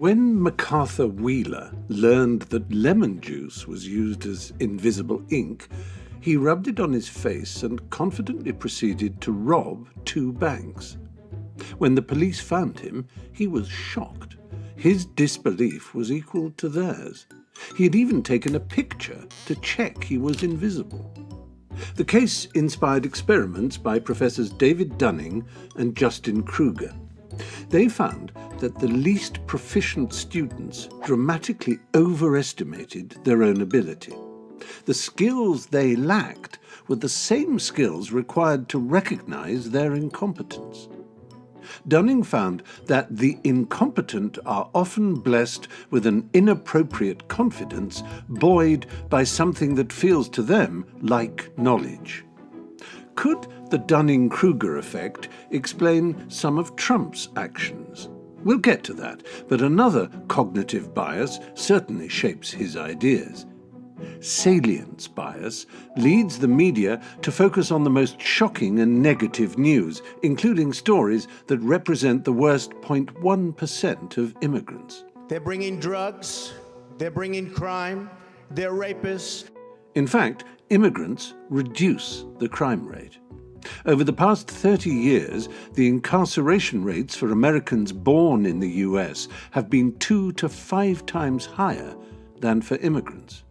When MacArthur Wheeler learned that lemon juice was used as invisible ink, he rubbed it on his face and confidently proceeded to rob 2 banks. When the police found him, he was shocked. His disbelief was equal to theirs. He had even taken a picture to check he was invisible. The case inspired experiments by Professors David Dunning and Justin Kruger. They found that the least proficient students dramatically overestimated their own ability. The skills they lacked were the same skills required to recognize their incompetence. Dunning found that the incompetent are often blessed with an inappropriate confidence buoyed by something that feels to them like knowledge. Could the Dunning-Kruger effect explain some of Trump's actions? We'll get to that, but another cognitive bias certainly shapes his ideas. Salience bias leads the media to focus on the most shocking and negative news, including stories that represent the worst 0.1% of immigrants. They're bringing drugs, they're bringing crime, they're rapists. In fact, immigrants reduce the crime rate. Over the past 30 years, the incarceration rates for Americans born in the US have been 2 to 5 times higher than for immigrants.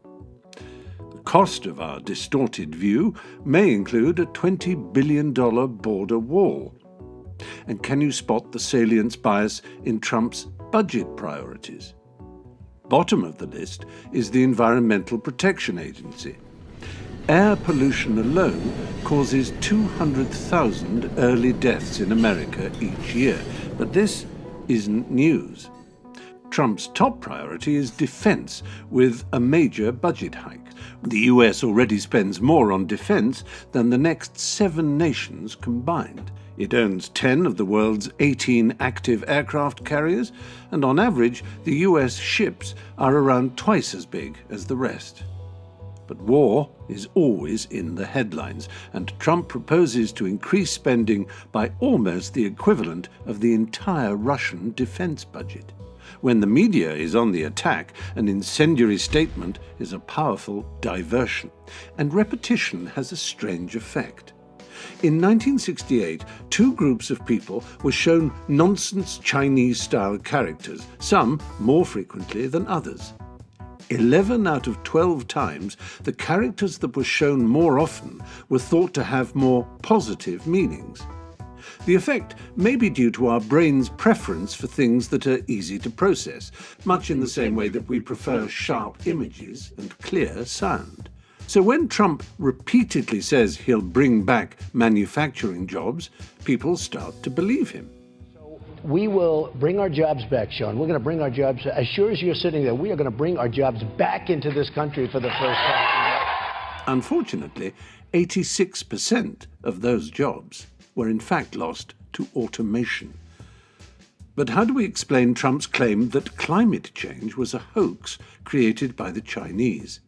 The cost of our distorted view may include a $20 billion border wall. And can you spot the salience bias in Trump's budget priorities? Bottom of the list is the Environmental Protection Agency. Air pollution alone causes 200,000 early deaths in America each year, but this isn't news. Trump's top priority is defense, with a major budget hike. The US already spends more on defense than the next 7 nations combined. It owns 10 of the world's 18 active aircraft carriers, and on average, the US ships are around twice as big as the rest. But war is always in the headlines, and Trump proposes to increase spending by almost the equivalent of the entire Russian defense budget. When the media is on the attack, an incendiary statement is a powerful diversion, and repetition has a strange effect. In 1968, 2 groups of people were shown nonsense Chinese-style characters, some more frequently than others. 11 out of 12 times, the characters that were shown more often were thought to have more positive meanings. The effect may be due to our brain's preference for things that are easy to process, much in the same way that we prefer sharp images and clear sound. So when Trump repeatedly says he'll bring back manufacturing jobs, people start to believe him. We will bring our jobs back, Sean. We're going to bring our jobs, as sure as you're sitting there, we are going to bring our jobs back into this country for the first time. Unfortunately, 86% of those jobs were in fact lost to automation. But how do we explain Trump's claim that climate change was a hoax created by the Chinese?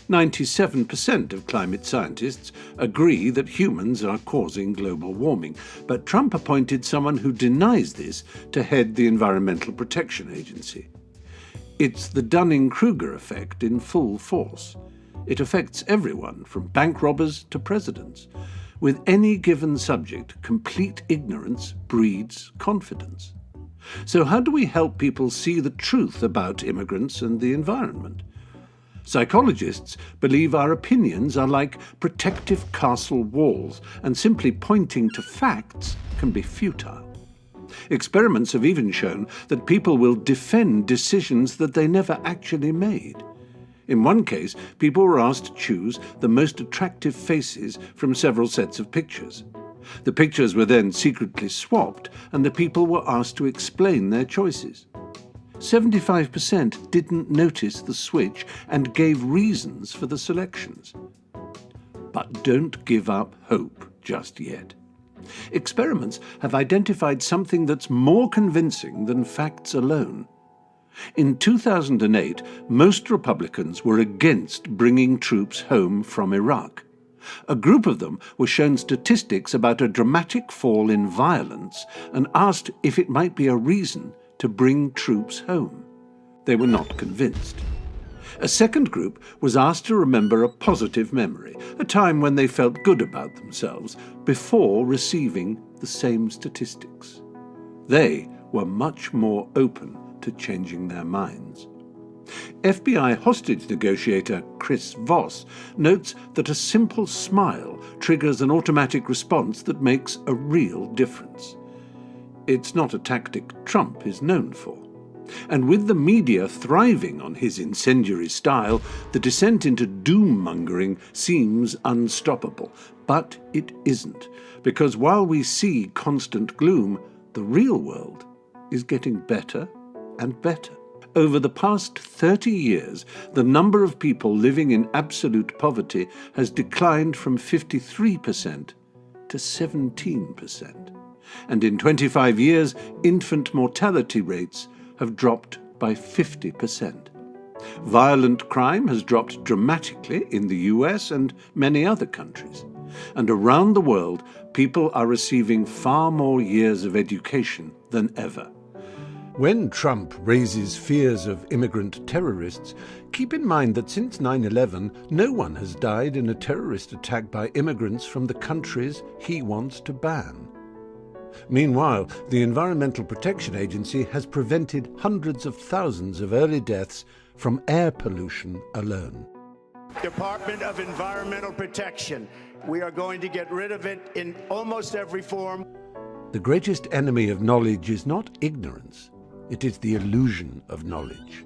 97% of climate scientists agree that humans are causing global warming, but Trump appointed someone who denies this to head the Environmental Protection Agency. It's the Dunning-Kruger effect in full force. It affects everyone, from bank robbers to presidents. With any given subject, complete ignorance breeds confidence. So how do we help people see the truth about immigrants and the environment? Psychologists believe our opinions are like protective castle walls, and simply pointing to facts can be futile. Experiments have even shown that people will defend decisions that they never actually made. In one case, people were asked to choose the most attractive faces from several sets of pictures. The pictures were then secretly swapped, and the people were asked to explain their choices. 75% didn't notice the switch and gave reasons for the selections. But don't give up hope just yet. Experiments have identified something that's more convincing than facts alone. In 2008, most Republicans were against bringing troops home from Iraq. A group of them were shown statistics about a dramatic fall in violence and asked if it might be a reason to bring troops home. They were not convinced. A second group was asked to remember a positive memory, a time when they felt good about themselves before receiving the same statistics. They were much more open to changing their minds. FBI hostage negotiator Chris Voss notes that a simple smile triggers an automatic response that makes a real difference. It's not a tactic Trump is known for. And with the media thriving on his incendiary style, the descent into doom-mongering seems unstoppable. But it isn't, because while we see constant gloom, the real world is getting better and better. Over the past 30 years, the number of people living in absolute poverty has declined from 53% to 17%. And in 25 years, infant mortality rates have dropped by 50%. Violent crime has dropped dramatically in the US and many other countries. And around the world, people are receiving far more years of education than ever. When Trump raises fears of immigrant terrorists, keep in mind that since 9/11, no one has died in a terrorist attack by immigrants from the countries he wants to ban. Meanwhile, the Environmental Protection Agency has prevented hundreds of thousands of early deaths from air pollution alone. Department of Environmental Protection. We are going to get rid of it in almost every form. The greatest enemy of knowledge is not ignorance, it is the illusion of knowledge.